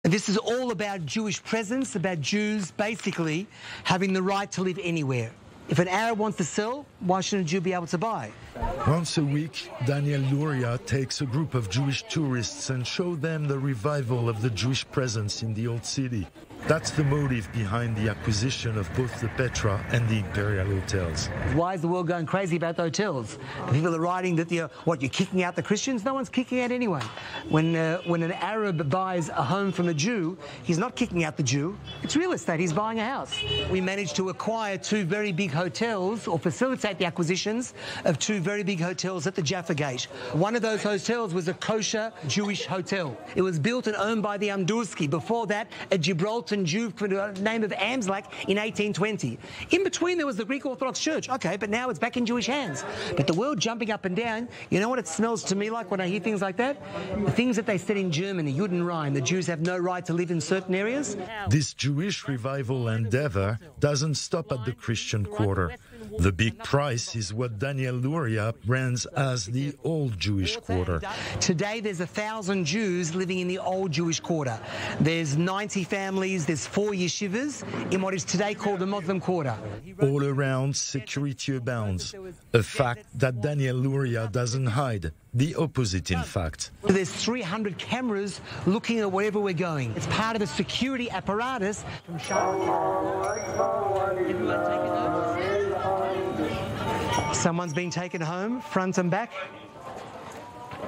This is all about Jewish presence, about Jews basically having the right to live anywhere. If an Arab wants to sell, why shouldn't a Jew be able to buy? Once a week, Daniel Luria takes a group of Jewish tourists and shows them the revival of the Jewish presence in the old city. That's the motive behind the acquisition of both the Petra and the Imperial hotels. Why is the world going crazy about the hotels? People are writing that you're kicking out the Christians? No one's kicking out anyone. When an Arab buys a home from a Jew, he's not kicking out the Jew. It's real estate. He's buying a house. We managed to acquire two very big hotels, or facilitate the acquisitions of two very big hotels at the Jaffa Gate. One of those hotels was a kosher Jewish hotel. It was built and owned by the Amdursky. Before that, a Gibraltar Jew by the name of Amslak in 1820. In between there was the Greek Orthodox Church. Okay, but now it's back in Jewish hands. But the world jumping up and down, you know what it smells to me like when I hear things like that? The things that they said in Germany, Juden Rhein, the Jews have no right to live in certain areas. This Jewish revival endeavor doesn't stop at the Christian quarter. The big prize is what Daniel Luria brands as the Old Jewish Quarter. Today there's 1,000 Jews living in the Old Jewish Quarter. There's 90 families, there's 4 yeshivas in what is today called the Muslim Quarter. All around, security abounds, a fact that Daniel Luria doesn't hide. The opposite, in fact. There's 300 cameras looking at wherever we're going. It's part of the security apparatus. Someone's been taken home, front and back,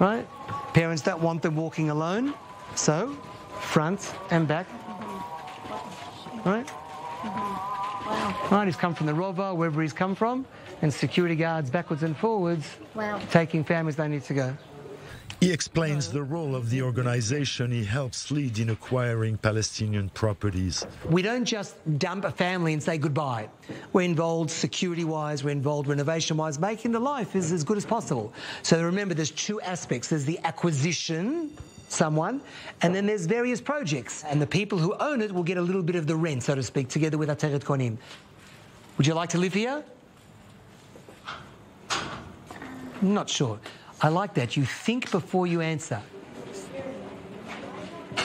right? Parents don't want them walking alone, so front and back, right? Right, he's come from the Rova, wherever he's come from, and security guards backwards and forwards, taking families they need to go. He explains the role of the organization he helps lead in acquiring Palestinian properties. We don't just dump a family and say goodbye. We're involved security-wise, we're involved renovation-wise, making the life as good as possible. So remember, there's 2 aspects. There's the acquisition, someone, and then there's various projects. And the people who own it will get a little bit of the rent, so to speak, together with Ateret Konim. Would you like to live here? Not sure. I like that. You think before you answer.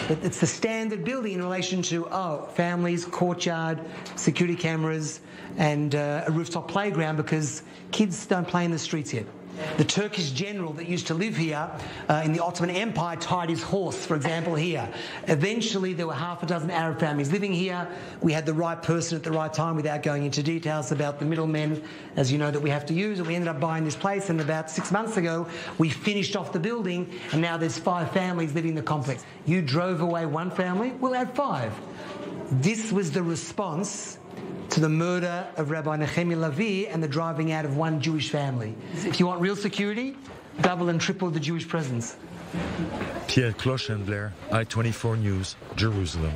But it's the standard building in relation to, families, courtyard, security cameras, and a rooftop playground, because kids don't play in the streets yet. The Turkish general that used to live here in the Ottoman Empire tied his horse, for example, here. Eventually, there were half a dozen Arab families living here. We had the right person at the right time, without going into details about the middlemen, as you know, that we have to use. And we ended up buying this place, and about 6 months ago, we finished off the building, and now there's 5 families living in the complex. You drove away 1 family, we'll add 5. This was the response to the murder of Rabbi Nehemiah Levi and the driving out of 1 Jewish family. If you want real security, double and triple the Jewish presence. Pierre Clochenbler, I-24 News, Jerusalem.